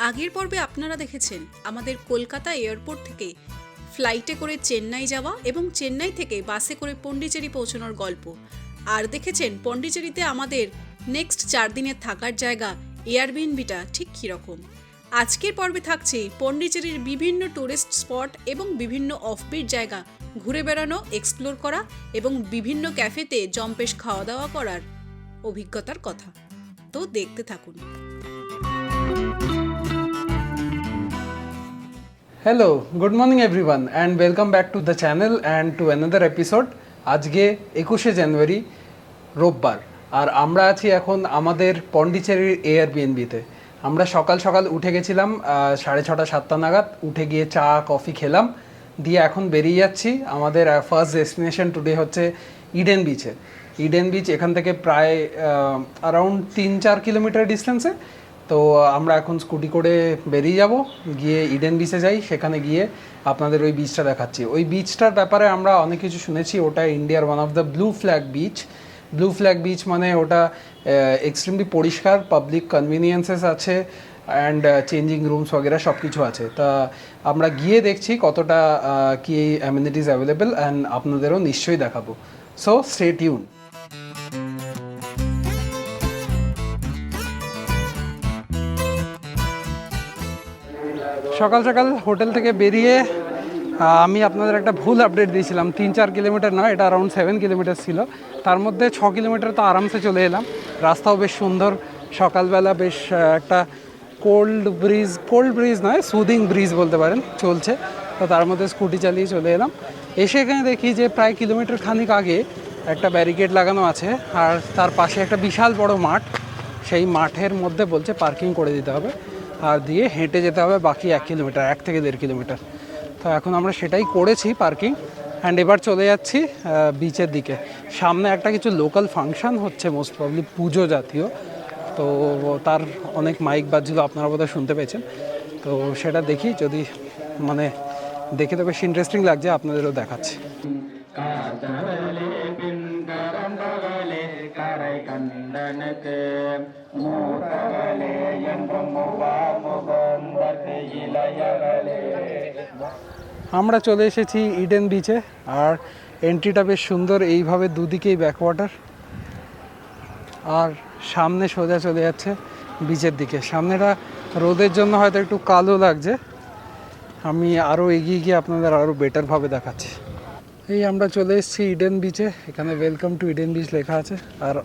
আগের পর্বে আপনারা দেখেছেন আমাদের কলকাতা এয়ারপোর্ট থেকে ফ্লাইটে করে চেন্নাই যাওয়া এবং চেন্নাই থেকে বাসে করে পন্ডিচেরি পৌঁছানোর গল্প। আর দেখেছেন পন্ডিচেরিতে আমাদের নেক্সট 4 দিনের থাকার জায়গা এয়ারবিএনবিটা ঠিক কীরকম। আজকের পর্বে থাকছে পন্ডিচেরির বিভিন্ন টুরিস্ট স্পট এবং বিভিন্ন অফবিট জায়গা ঘুরে বেড়ানো, এক্সপ্লোর করা এবং বিভিন্ন ক্যাফেতে জম্পেশ খাওয়া দাওয়া করার অভিজ্ঞতার কথা। তো দেখতে থাকুন। Hello, good morning everyone and welcome back to the channel and to another episode. আজকে 21শে জানুয়ারি রোববার আর আমরা আছি এখন আমাদের পন্ডিচেরির এয়ারবিএনবিতে। আমরা সকাল সকাল উঠে গেছিলাম 6:30 7টা নাগাদ, উঠে গিয়ে চা কফি খেলাম, দিয়ে এখন বেরিয়ে যাচ্ছি। আমাদের ফার্স্ট ডেস্টিনেশন টুডে হচ্ছে ইডেন বিচে। ইডেন বিচ এখান থেকে প্রায় অ্যারাউন্ড 3-4 কিলোমিটার ডিস্টেন্সে। তো আমরা এখন স্কুটি করে বেরিয়ে যাব, গিয়ে ইডেন বিচে যাই। সেখানে গিয়ে আপনাদের ওই বিচটা দেখাচ্ছি। ওই বিচটার ব্যাপারে আমরা অনেক কিছু শুনেছি। ওটা ইন্ডিয়ার one of the blue flag beach. Blue flag beach মানে ওটা এক্সট্রিমলি পরিষ্কার, পাবলিক কনভিনিয়েন্সেস আছে অ্যান্ড চেঞ্জিং রুমস वगैरह সব কিছু আছে। তা আমরা গিয়ে দেখছি কতটা কি অ্যামিনিটিস অ্যাভেলেবেল অ্যান্ড আপনাদেরও নিশ্চয়ই দেখাবো। So stay tune. সকাল সকাল হোটেল থেকে বেরিয়ে আমি আপনাদের একটা ভুল আপডেট দিয়েছিলাম। 3-4 কিলোমিটার নয়, এটা অ্যারাউন্ড 7 কিলোমিটার ছিল। তার মধ্যে 6 কিলোমিটার তো আরামসে চলে এলাম। রাস্তাও বেশ সুন্দর, সকালবেলা বেশ একটা কোল্ড ব্রিজ নয়, সুদিং ব্রিজ বলতে পারেন, চলছে। তো তার মধ্যে স্কুটি চালিয়ে চলে এলাম। এসে এখানে দেখি যে প্রায় কিলোমিটার খানিক আগে একটা ব্যারিকেড লাগানো আছে আর তার পাশে একটা বিশাল বড় মাঠ। সেই মাঠের মধ্যে বলছে পার্কিং করে দিতে হবে আর দিয়ে হেঁটে যেতে হবে বাকি 1 কিলোমিটার, 1 থেকে 1.5 কিলোমিটার। তো এখন আমরা সেটাই করেছি পার্কিং, অ্যান্ড এবার চলে যাচ্ছি বিচের দিকে। সামনে একটা কিছু লোকাল ফাংশন হচ্ছে, মোস্ট প্রবলি পুজো জাতীয়। তো তার অনেক মাইক বাজছিল, আপনারা বোধহয় শুনতে পেয়েছেন। তো সেটা দেখি, যদি মানে দেখে তো বেশ ইন্টারেস্টিং লাগছে, আপনাদেরও দেখাচ্ছি। আমরা চলে এসেছি ইডেন বিচে আর এন্ট্রিটা বেশ সুন্দর, এইভাবে দুদিকেই ব্যাকওয়াটার আর সামনে সোজা চলে যাচ্ছে বিচের দিকে। সামনেটা রোদের জন্য হয়তো একটু কালো লাগছে, আমি আরও এগিয়ে গিয়ে আপনাদের আরও বেটারভাবে দেখাচ্ছি। এই আমরা চলে এসেছি ইডেন বিচে, এখানে ওয়েলকাম টু ইডেন বিচ লেখা আছে। আর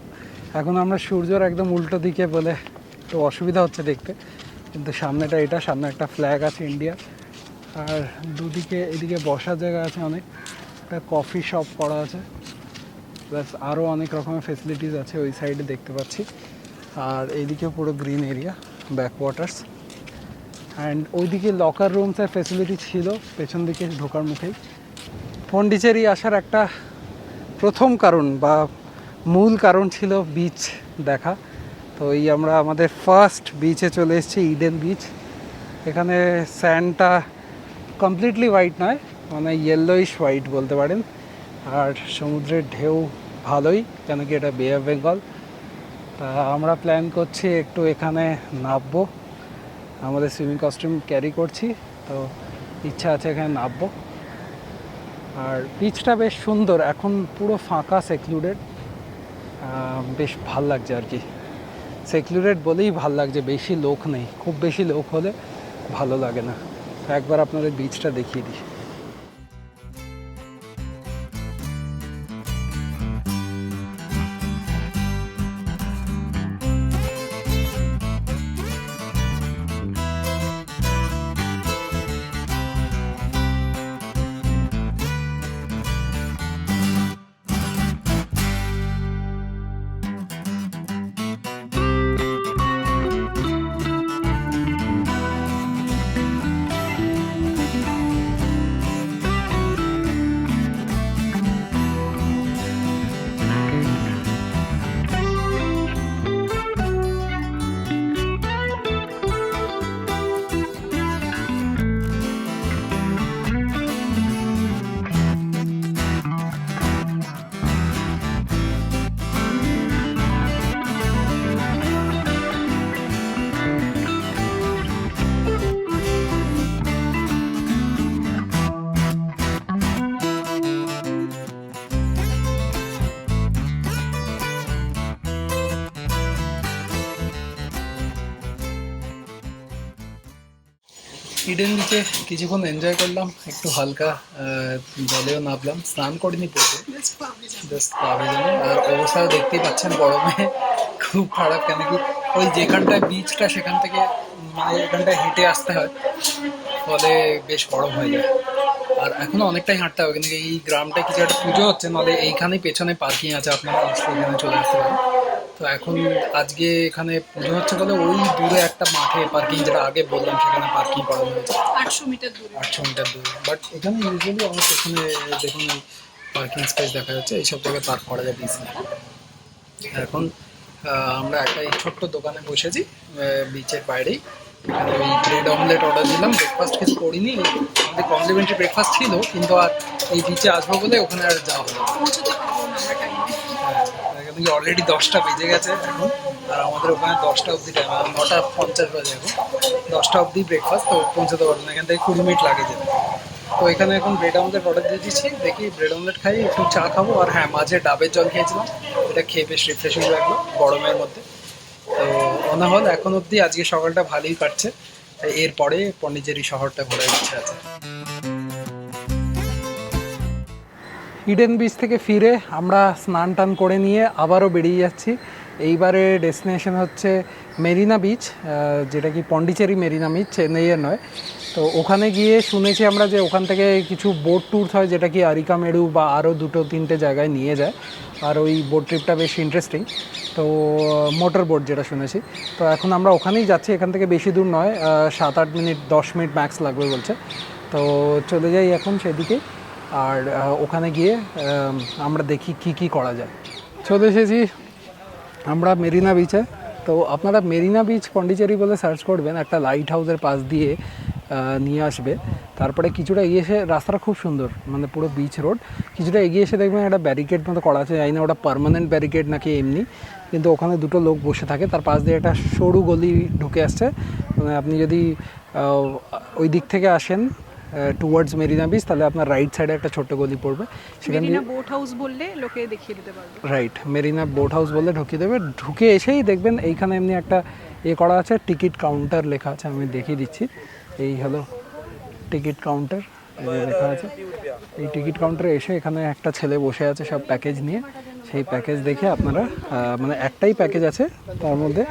এখন আমরা সূর্যর একদম উল্টো দিকে বলে একটু অসুবিধা হচ্ছে দেখতে, কিন্তু সামনেটা এটা, সামনে একটা ফ্ল্যাগ আছে ইন্ডিয়া। আর দুদিকে এদিকে বসার জায়গা আছে, অনেক একটা কফি শপ করা আছে, প্লাস আরও অনেক রকমের ফেসিলিটিস আছে ওই সাইডে দেখতে পাচ্ছি। আর এইদিকে পুরো গ্রিন এরিয়া, ব্যাকওয়াটার্স, অ্যান্ড ওইদিকে লকার রুমসের ফেসিলিটি ছিল পেছন দিকে ঢোকার মুখেই। পন্ডিচেরি আসার একটা প্রথম কারণ বা মূল কারণ ছিল বিচ দেখা। তো এই আমরা আমাদের ফার্স্ট বিচে চলে এসেছি, ইডেন বিচ। এখানে স্যান্ডটা কমপ্লিটলি হোয়াইট নয়, মানে ইয়েলোইশ হোয়াইট বলতে পারেন। আর সমুদ্রের ঢেউ ভালোই, কেন কি এটা বে অফ বেঙ্গল। তা আমরা প্ল্যান করছি একটু এখানে নামবো, আমাদের সুইমিং কস্টিউম ক্যারি করছি, তো ইচ্ছা আছে এখানে নামবো। আর বিচটা বেশ সুন্দর, এখন পুরো ফাঁকা, সেক্লুডেড, বেশ ভাল লাগছে আর কি। সেক্লুডেড বলেই ভাল লাগছে, বেশি লোক নেই। খুব বেশি লোক হলে ভালো লাগে না। একবার আপনাদের বিচটা দেখিয়ে দিই। ইডেন বিচে কিছুক্ষণ এনজয় করলাম, একটু হালকা জলেও নামলাম, স্নান করিনি পুরো, জাস্ট পা ভেজানো। আর অবস্থাও দেখতেই পাচ্ছেন গরমে খুব খারাপ, কেন কি ওই যেখানটায় বিচটা সেখান থেকে মানে এখানটায় হেঁটে আসতে হয়, ফলে বেশ গরম হয়ে যায়। আর এখনো অনেকটাই হাঁটতে হবে, কিন্তু এই গ্রামটায় কিছু একটা পুজো হচ্ছে, নাহলে এইখানেই পেছনে পার্কিং আছে, আপনারা এখানে চলে আসতে পারেন। তো এখন আজকে এখানে পুজো হচ্ছে বলে ওই দূরে একটা মাঠে পার্কিং, যেটা আগে বললাম সেখানে পার্কিং করানো হয়েছে 800 মিটার দূরে। 800 মিটার দূরে। বাট এখানে ইউজুয়ালি আমার পেছনে দেখুন পার্কিং স্পেস দেখা যাচ্ছে, এইসব জায়গায় পার্ক করা যায় ইজিলি। এখন আমরা একটা এই ছোট্ট দোকানে বসেছি বিচের বাইরেই। এখানে ওই ব্রেড অমলেট অর্ডার দিলাম, ব্রেকফাস্ট কিছু করিনি, আমাদের কমপ্লিমেন্টারি ব্রেকফাস্ট ছিল, কিন্তু আর এই বিচে আসবো বলে ওখানে আর যাওয়া হলো না। পৌঁছতে পারবো না আমরা টাইমে। এখানে অলরেডি 10টা বেজে গেছে এখন, আর আমাদের ওখানে 10টা অবধি টাইম, 9:50 বাজে এখন, 10টা অবধি ব্রেকফাস্ট, তো পৌঁছতে পারবো না, এখান থেকে 20 মিনিট লাগে যেতে। তো এখানে এখন ব্রেড অমলেট অর্ডার দিয়ে দিচ্ছি, দেখি ব্রেড অমলেট খাই, একটু চা খাবো, আর হ্যাঁ মাঝে ডাবের জল খেয়েছিলাম, এটা খেয়ে বেশ রিফ্রেশিং লাগলো গরমের মধ্যে। তো মনে হল এখন অবধি আজকে সকালটা ভালোই কাটছে, এরপরে পন্ডিচেরি শহরটা ঘোরার ইচ্ছা আছে। ইডেন বিচ থেকে ফিরে আমরা স্নান টান করে নিয়ে আবারও বেরিয়ে যাচ্ছি। এইবারে ডেস্টিনেশন হচ্ছে মেরিনা বিচ, যেটা কি পন্ডিচেরি মেরিনা বিচ, চেন্নাইয়ের নয়। তো ওখানে গিয়ে শুনেছি আমরা যে ওখান থেকে কিছু বোট ট্যুর হয়, যেটা কি আরিকামেরু বা আরও 2-3টে জায়গায় নিয়ে যায়, আর ওই বোট ট্রিপটা বেশ ইন্টারেস্টিং। তো মোটর বোট যেটা শুনেছি, তো এখন আমরা ওখানেই যাচ্ছি, এখান থেকে বেশি দূর নয়, 7-8 মিনিট 10 মিনিট ম্যাক্স লাগবে বলছে। তো চলে যাই এখন সেদিকে, আর ওখানে গিয়ে আমরা দেখি কি কি করা যায়। চলে এসেছি আমরা মেরিনা বিচে। তো আপনারা মেরিনা বিচ পন্ডিচেরি বলে সার্চ করবেন, একটা লাইট হাউসের পাশ দিয়ে নিয়ে আসবে। তারপরে কিছুটা এগিয়ে এসে, রাস্তাটা খুব সুন্দর, মানে পুরো বিচ রোড, কিছুটা এগিয়ে এসে দেখবেন একটা ব্যারিকেড মতো করা আছে, জানি না ওটা পার্মানেন্ট ব্যারিকেড নাকি এমনি, কিন্তু ওখানে দুটো লোক বসে থাকে, তার পাশ দিয়ে একটা সরু গলি ঢুকে আসছে। মানে আপনি যদি ওই দিক থেকে আসেন টুয়ার্ডস মেরিনা বিচ, তাহলে আপনার রাইট সাইডে একটা ছোট্ট গলি পড়বে, সেখান দিয়ে বোট হাউস বললে লোকে দেখিয়ে দিতে পারবে। রাইট, মেরিনা বোট হাউস বললে ঢুকিয়ে দেবে। ঢুকে এসেই দেখবেন এইখানে এমনি একটা করা আছে, টিকিট কাউন্টার লেখা আছে, আমি দেখিয়ে দিচ্ছি। এই হলো টিকিট কাউন্টার, লেখা আছে। এই টিকিট কাউন্টারে এসে এখানে একটা ছেলে বসে আছে সব প্যাকেজ নিয়ে, সেই প্যাকেজ দেখে আপনারা মানে একটাই প্যাকেজ আছে, তার মধ্যে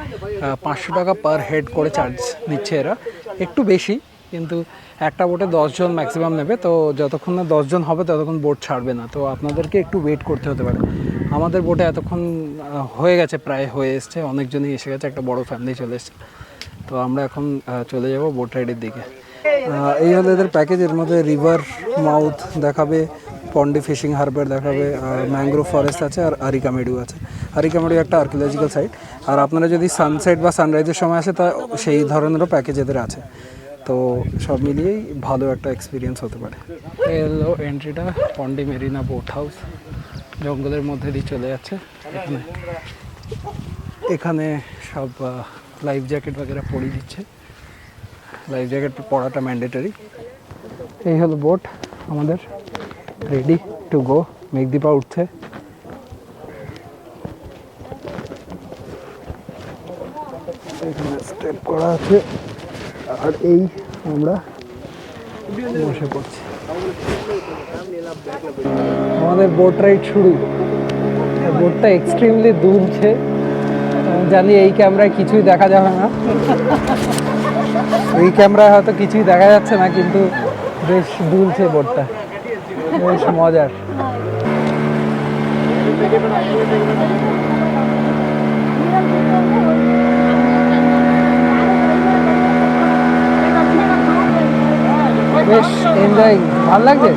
500 টাকা পার হেড করে চার্জ নিচ্ছে এরা, একটু বেশি, কিন্তু একটা বোটে 10 জন ম্যাক্সিমাম নেবে। তো যতক্ষণ না 10 জন হবে ততক্ষণ বোট ছাড়বে না, তো আপনাদেরকে একটু ওয়েট করতে হতে পারে। আমাদের বোটে এতক্ষণ হয়ে গেছে, প্রায় হয়ে এসছে, অনেকজনই এসে গেছে, একটা বড় ফ্যামিলি চলে এসছে। তো আমরা এখন চলে যাব বোট রাইডের দিকে। এই হলো এদের প্যাকেজ, এর মধ্যে রিভার মাউথ দেখাবে, পন্ডি ফিশিং হারবার দেখাবে, ম্যানগ্রোভ ফরেস্ট আছে, আর আরিকামেডু আছে। আরিকামেডু একটা আর্কিওলজিক্যাল সাইট। আর আপনারা যদি সানসেট বা সানরাইজের সময় আসে, তা সেই ধরনেরও প্যাকেজ এদের আছে। তো সব মিলিয়েই ভালো একটা এক্সপিরিয়েন্স হতে পারে। এই হলো এন্ট্রিটা, পন্ডি মেরিনা বোট হাউস, জঙ্গলের মধ্যে দিয়ে চলে যাচ্ছে। এখানে সব লাইফ জ্যাকেট বাগেরা পরিয়ে দিচ্ছে, লাইফ জ্যাকেট পরাটা ম্যান্ডেটরি। এই হলো বোট আমাদের, রেডি টু গো। মেঘদীপা উঠছে, এখানে স্টেপ করা আছে, আর এই আমরা বসে পড়ছি। আমাদের বোট রাইড শুরু। বোটটা এক্সট্রিমলি দুলছে, জানি এই ক্যামেরায় কিছুই দেখা যাবে না, এই ক্যামেরায় হয়তো কিছুই দেখা যাচ্ছে না, কিন্তু বেশ দুলছে বোটটা, বেশ মজার। বেশ এনজয়িং, ভালো লাগছে।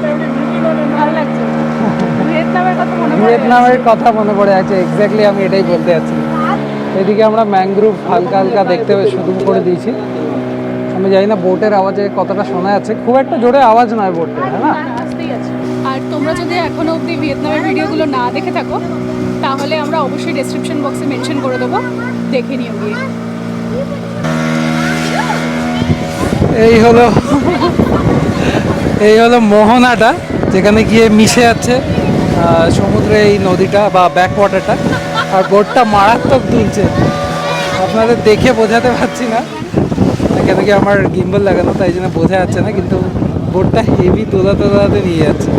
ভিয়েতনামের কথা মনে পড়ে আছে, এক্স্যাক্টলি আমি এটাই বলতে যাচ্ছি। এদিকে আমরা ম্যানগ্রোভ হালকা হালকা দেখতে শুরু করে দিয়েছি। আমি জানি না বোটের আওয়াজে কতটা শোনা যাচ্ছে, খুব একটা জোরে আওয়াজ নয় বোটের, হ্যাঁ না? আর তোমরা যদি এখনো অবধি ভিয়েতনামের ভিডিওগুলো না দেখে থাকো, তাহলে আমরা অবশ্যই ডেসক্রিপশন বক্সে মেনশন করে দেবো, দেখে নিও গিয়ে। এই হলো মোহনাটা, যেখানে গিয়ে মিশে যাচ্ছে সমুদ্রে এই নদীটা বা ব্যাক ওয়াটারটা, আর বোটটা মারাত্মক দুলছে, আপনাদের দেখে বোঝাতে পারছি না, কেন কি আমার গিম্বল লাগানো, তাই জন্য বোঝা যাচ্ছে না, কিন্তু বোটটা হেভি তোলাতে নিয়ে যাচ্ছে।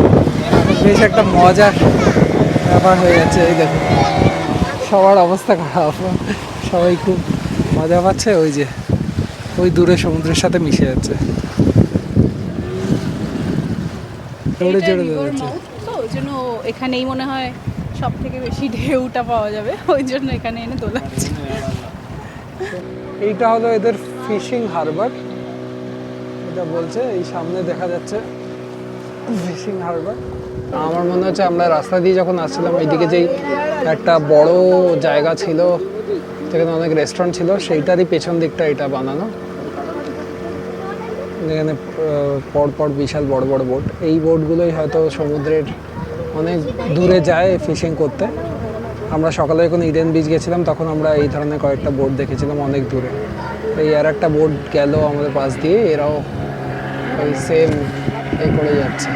বেশ একটা মজার ব্যাপার হয়ে যাচ্ছে। এই দেখো সবার অবস্থা খারাপ, সবাই খুব মজা পাচ্ছে। ওই যে ওই দূরে সমুদ্রের সাথে মিশে যাচ্ছে, জোরে জোরে দৌড়াচ্ছে। তো ওই জন্য এখানেই মনে হয় সব থেকে বেশি ঢেউটা পাওয়া যাবে, ওই জন্য এখানে এনে দোলাচ্ছে। এইটা হলো এদের ফিশিং হারবার, এটা বলছে। এই সামনে দেখা যাচ্ছে ফিশিং হারবার। আমার মনে হচ্ছে আমরা রাস্তা দিয়ে যখন আসছিলাম, এইদিকে যেই একটা বড় জায়গা ছিল যেখানে অনেক রেস্টুরেন্ট ছিল, সেইটারই পেছন দিকটা এটা বানানো, যেখানে পরপর বিশাল বড় বড় বোট। এই বোটগুলোই হয়তো সমুদ্রের অনেক দূরে যায় ফিশিং করতে। আমরা সকালে যখন ইডেন বিচ গেছিলাম তখন আমরা এই ধরনের কয়েকটা বোট দেখেছিলাম অনেক দূরে। এই আর একটা বোট গেল আমাদের পাশ দিয়ে, এরাও ওই সেম এই করে যাচ্ছে।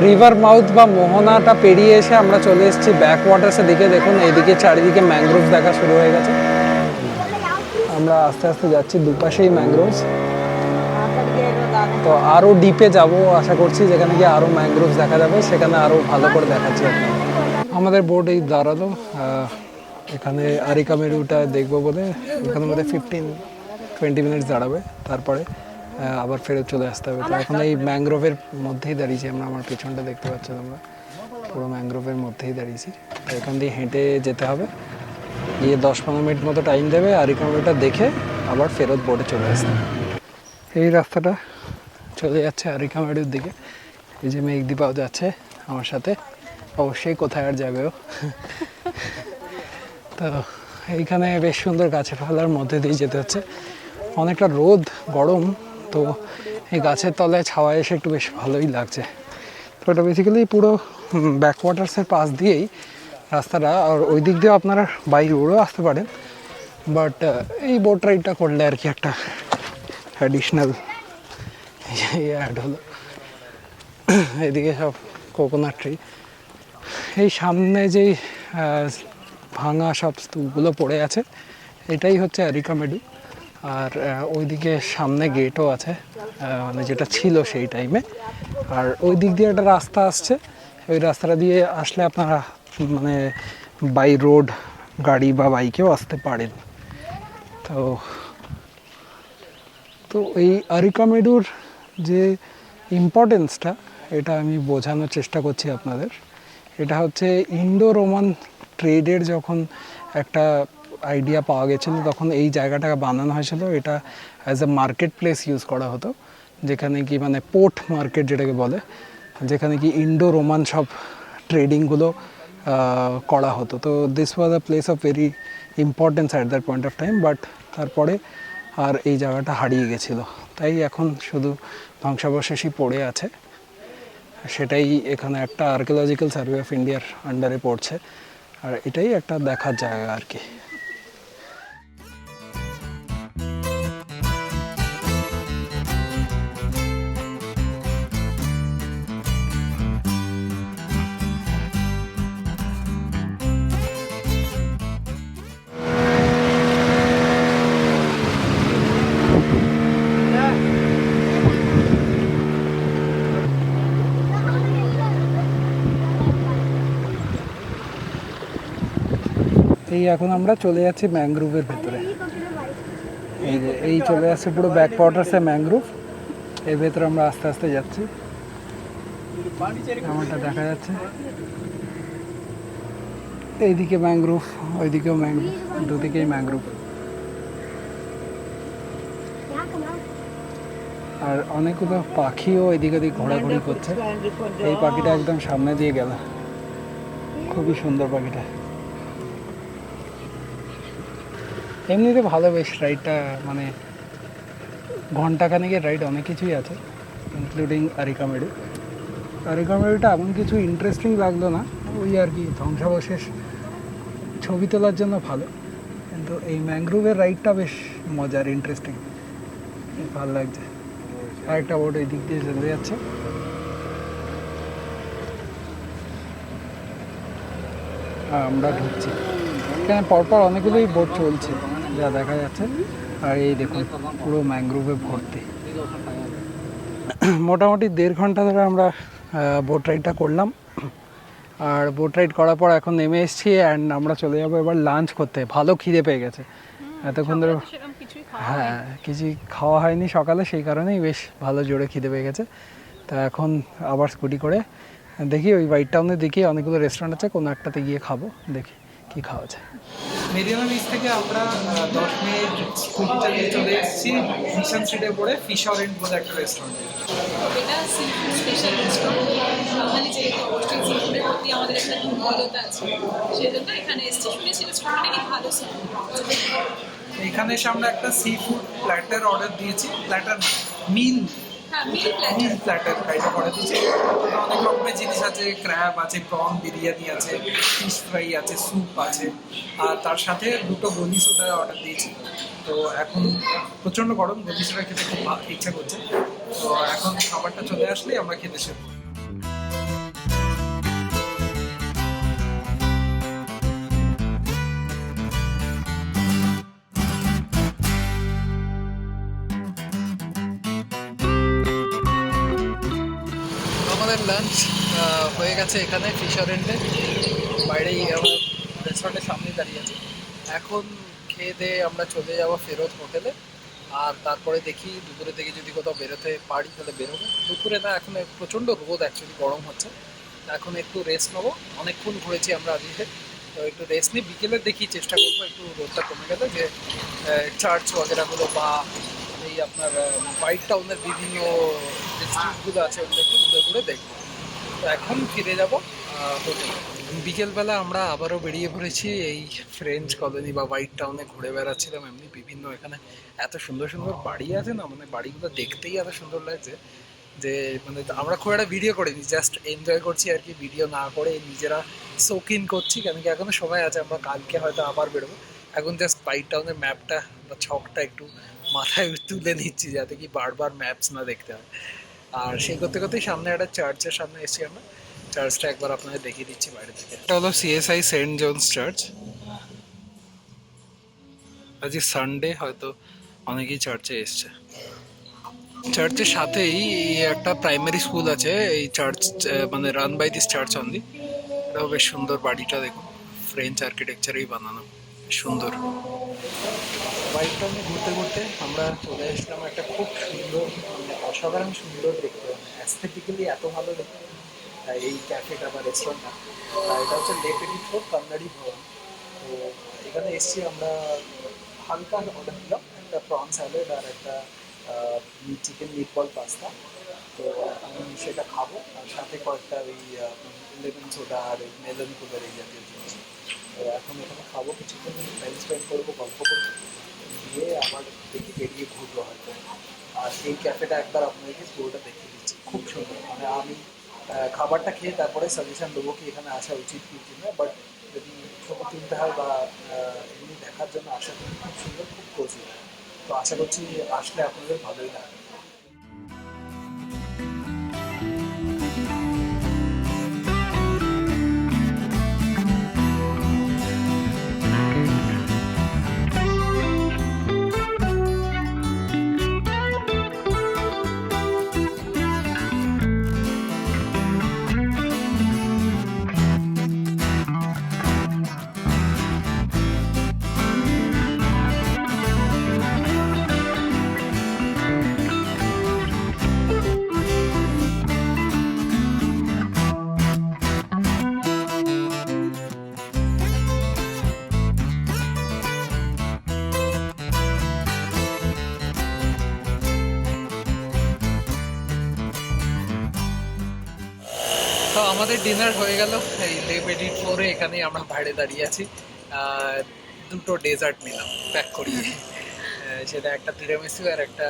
রিভার মাউথ বা মোহনাটা পেরিয়ে এসে আমরা চলে এসেছি ব্যাক ওয়াটার্সের দিকে। দেখুন এইদিকে চারিদিকে ম্যানগ্রোভ দেখা শুরু হয়ে গেছে। আমরা আস্তে আস্তে যাচ্ছি, দুপাশেই ম্যানগ্রোভস। তো আরও ডিপে যাব আশা করছি, যেখানে গিয়ে আরও ম্যানগ্রোভস দেখা যাবে, সেখানে আরও ভালো করে দেখাচ্ছি। আমাদের বোট এই দাঁড়ালো এখানে আরিকামেরুটা দেখবো বলে। এখানে মধ্যে 15-20 মিনিটস দাঁড়াবে, তারপরে আবার ফেরত চলে আসতে হবে। তো এখন এই ম্যানগ্রোভের মধ্যেই দাঁড়িয়েছি আমরা, আমার পেছনটা দেখতে পাচ্ছ তোমরা, পুরো ম্যানগ্রোভের মধ্যেই দাঁড়িয়েছি। তো এখান দিয়ে হেঁটে যেতে হবে, গিয়ে 10-15 মিনিট মতো টাইম দেবে আরিকামেরুটা দেখে আবার ফেরত বোটে চলে আসতে হবে। এই রাস্তাটা চলে যাচ্ছে আরিকামেরুর দিকে। এই যে মেঘদীপাও যাচ্ছে আমার সাথে, অবশ্যই কোথায় আর যাবেও। তো এইখানে বেশ সুন্দর গাছের পালার মধ্যে দিয়ে যেতে হচ্ছে। অনেকটা রোদ গরম, তো এই গাছের তলায় ছাওয়ায় এসে একটু বেশ ভালোই লাগছে। তো এটা বেসিক্যালি পুরো ব্যাকওয়াটার্সের পাশ দিয়েই রাস্তাটা, আর ওই দিক দিয়েও আপনারা বাই রোডও আসতে পারেন, বাট এই বোট রাইডটা করলে আর কি একটা অ্যাডিশনাল অ্যাড হলো। এদিকে সব কোকোনাট ট্রি। এই সামনে যেই ভাঙা সব স্তূপগুলো পড়ে আছে, এটাই হচ্ছে আরিকামেডু। আর ওইদিকে সামনে গেটও আছে, মানে যেটা ছিল সেই টাইমে। আর ওই দিক দিয়ে একটা রাস্তা আসছে, ওই রাস্তাটা দিয়ে আসলে আপনারা মানে বাই রোড গাড়ি বা বাইকেও আসতে পারেন। তো এই আরিকামেডুর যে ইম্পর্টেন্সটা, এটা আমি বোঝানোর চেষ্টা করছি আপনাদের। এটা হচ্ছে ইন্ডো রোমান ট্রেডের যখন একটা আইডিয়া পাওয়া গেছিলো, তখন এই জায়গাটাকে বানানো হয়েছিল। এটা as a market place use করা হতো, যেখানে কি মানে পোর্ট মার্কেট যেটাকে বলে, যেখানে কি ইন্ডো রোমান সব ট্রেডিংগুলো করা হতো। তো this was a place of very importance at that point of time. But তারপরে আর এই জায়গাটা হারিয়ে গেছিলো, তাই এখন শুধু ধ্বংসাবশেষই পড়ে আছে। সেটাই এখানে একটা আর্কিওলজিক্যাল সার্ভে অফ ইন্ডিয়ার আন্ডারে পড়ছে, আর এটাই একটা দেখার জায়গা আর কি। এই এখন আমরা চলে যাচ্ছি ম্যানগ্রোভের ভেতরে। এই যে এই চলে যাচ্ছে পুরো ব্যাক ওয়াটার্সে ম্যানগ্রোভ, এর ভেতরে আমরা আস্তে আস্তে যাচ্ছি। আমারটা দেখা যাচ্ছে, এইদিকে ম্যানগ্রোভ, ওইদিকেও ম্যানগ্রোভ, দুদিকেই ম্যানগ্রোভ। আর অনেকগুলো পাখিও এদিক ওদিক ঘোরাঘুরি করছে। এই পাখিটা একদম সামনে দিয়ে গেল, খুবই সুন্দর পাখিটা। এমনিতে ভালো বেশ রাইডটা, মানে ঘন্টাখানেকের রাইড, অনেক কিছুই আছে ইনক্লুডিং আরিকামেডু। আরিকামেডুটা এমন কিছু ইন্টারেস্টিং লাগলো না, ওই আর কি ধ্বংসাবশেষ ছবি তোলার জন্য ভালো, কিন্তু এই ম্যানগ্রোভের রাইডটা বেশ মজার, ইন্টারেস্টিং, ভালো লাগছে। আরেকটা বোট এই দিক দিয়ে চলে যাচ্ছে। আমরা ঢুকছি, এখানে পরপর অনেকগুলোই বোট চলছে যা দেখা যাচ্ছে। আর এই দেখুন পুরো ম্যাংগ্রোভে ভর্তি। মোটামুটি 1.5 ঘন্টা ধরে আমরা বোট রাইডটা করলাম। আর বোট রাইড করার পর এখন নেমে এসেছি অ্যান্ড আমরা চলে যাবো এবার লাঞ্চ করতে। ভালো খিদে পেয়ে গেছে এতক্ষণ ধরে। হ্যাঁ, কিছুই খাওয়া হয়নি সকালে, সেই কারণেই বেশ ভালো জোরে খিদে পেয়ে গেছে। তা এখন আবার স্কুটি করে দেখি ওই হোয়াইট টাউনে দেখি অনেকগুলো রেস্টুরেন্ট আছে, কোনো একটাতে গিয়ে খাবো, দেখি কি খাওয়া যায়। মেরিনা বিচ থেকে আমরা 10 মিনিট স্কুটিটা নিয়ে চলে এসেছি মিশন স্ট্রিটে পড়ে ফিশ অরেন্ট বলে একটা রেস্টুরেন্টে। এটা সি ফুড স্পেশাল রেস্টুরেন্ট। বাঙালি যেহেতু অবশ্যই সি ফুডের প্রতি আমাদের একটা দুর্বলতা আছে, সেজন্য এখানে এসেছি। শুনেছি রেস্টুরেন্টটা নাকি ভালো সি ফুড। এখানে এসে আমরা একটা সি ফুড প্ল্যাটার অর্ডার দিয়েছি, প্ল্যাটার মিল মিল প্ল্যাটার টাইপের অর্ডার দিয়েছি। অনেক রকমের জিনিস আছে, ক্র্যাব আছে, প্রন বিরিয়ানি আছে, ফিশ ফ্রাই আছে, স্যুপ আছে, আর তার সাথে 2টো গলি সোডা অর্ডার দিয়েছি। তো এখন প্রচণ্ড গরম, গলি সোডা খেতে খুব ইচ্ছা করছে। তো এখন খাবারটা চলে আসলেই আমরা খেতে শুরু। আমাদের লাঞ্চ হয়ে গেছে এখানে ফিশারেন্টে, বাইরেই আমরা রেস্টুরেন্টের সামনেই দাঁড়িয়ে আছি। এখন খেয়ে দিয়ে আমরা চলে যাবো ফেরত হোটেলে। আর তারপরে দেখি দুপুরে থেকে যদি কোথাও বেরোতে পারি তাহলে বেরোবো। দুপুরে না, এখন প্রচণ্ড রোদ, অ্যাকচুয়ালি গরম হচ্ছে। এখন একটু রেস্ট নেবো, অনেকক্ষণ ঘুরেছি আমরা আজকে, তো একটু রেস্ট নিই। বিকেলে দেখি চেষ্টা করবো একটু রোদটা কমে গেলে যে চার্চ ওয়াগেরাগুলো বা এই আপনার হোয়াইট টাউনের বিভিন্ন ডিস্ট্রিক্টগুলো আছে ওগুলো একটু ঘুরে ঘুরে দেখবো। তো এখন ফিরে যাবো হোটেলে। বিকেলবেলা আমরা আবারও বেরিয়ে পড়েছি এই ফ্রেঞ্চ কলোনি বা হোয়াইট টাউনে ঘুরে বেড়াচ্ছিলাম। এমনি বিভিন্ন এখানে এত সুন্দর সুন্দর বাড়ি আছে না, মানে বাড়িগুলো দেখতেই এত সুন্দর লাগছে যে মানে আমরা খুব একটা ভিডিও করিনি, জাস্ট এনজয় করছি আর কি, ভিডিও না করে নিজেরা সোক ইন করছি। কেন কি এখনো সময় আছে, আমরা কালকে হয়তো আবার বেরোবো। এখন জাস্ট হোয়াইট টাউনের ম্যাপটা বা ছকটা একটু মাথায় তুলে নিচ্ছি যাতে কি বারবার ম্যাপস না দেখতে হয়। আর সেই করতে করতেই সামনে একটা চার্চের সামনে এসেছি আমরা। চার্চটা একবার আপনাদের দেখিয়ে দিচ্ছি বাইরে থেকে। এটা হলো সিএসআই সেন্ট জোনস চার্চ। আজকে সানডে, হয়তো অনেকেই চার্চে এসছে। চার্চের সাথেই একটা প্রাইমারি স্কুল আছে। এই চার্চ মানে run by this church only. এটাও বেশ সুন্দর, বাড়িটা দেখুন ফ্রেঞ্চ আর্কিটেকচারেই বানানো, সুন্দর। হোয়াইট টাউনে ঘুরতে ঘুরতে আমরা চলে আসলাম একটা খুব সুন্দর, মানে অসাধারণ সুন্দর দেখতে, মানে অ্যাস্থেটিক্যালি এত ভালো দেখতে এই ক্যাফেটা বা রেস্টুরেন্টটা। এটা হচ্ছে লে পেটিট ফোর্ট কান্নাড়ি ভবন। তো এখানে এসছি আমরা, হালকা অর্ডার দিলাম, একটা প্রন স্যালাড আর একটা চিকেন মিটবল পাস্তা। তো আমি সেটা খাবো, আর সাথে কয়েকটা ওই লেমন সোডা আর মেলন কুলার এই জাতীয় জিনিস। তো এখন এখানে খাবো, কিছুক্ষণ টাইম স্পেন্ড করবো, গল্প করবো, দিয়ে আবার দেখি বেরিয়ে ঘুরবো হয়তো। আর এই ক্যাফেটা একবার আপনাদেরকে পুরোটা দেখিয়ে দিচ্ছি, খুব সুন্দর। মানে আমি খাবারটা খেয়ে তারপরে সাজেশন দেবো কি এখানে আসা উচিত কি না, বাট যদি ছবি তুলতে হয় বা এমনি দেখার জন্য আসা করি, খুব সুন্দর, খুব কোজি। তো আশা করছি আসলে আপনাদের ভালোই লাগবে। তো আমাদের ডিনার হয়ে গেল এই লে পেটিট ফোরে। এখানেই আমরা বাইরে দাঁড়িয়ে আছি। দুটো ডেজার্ট নিলাম প্যাক করিয়ে। সেটা একটা তিরামিসু আর একটা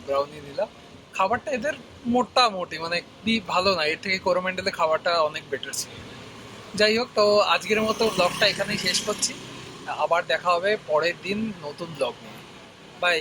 ব্রাউনি নিলাম। খাবারটা এদের মোটামুটি মানে খুবই ভালো না, এর থেকে কোরোমেন্ডেলে খাবারটা অনেক বেটার ছিল। যাই হোক, তো আজকের মতো ব্লগটা এখানেই শেষ করছি। আবার দেখা হবে পরের দিন নতুন ব্লগ নিয়ে। বাই।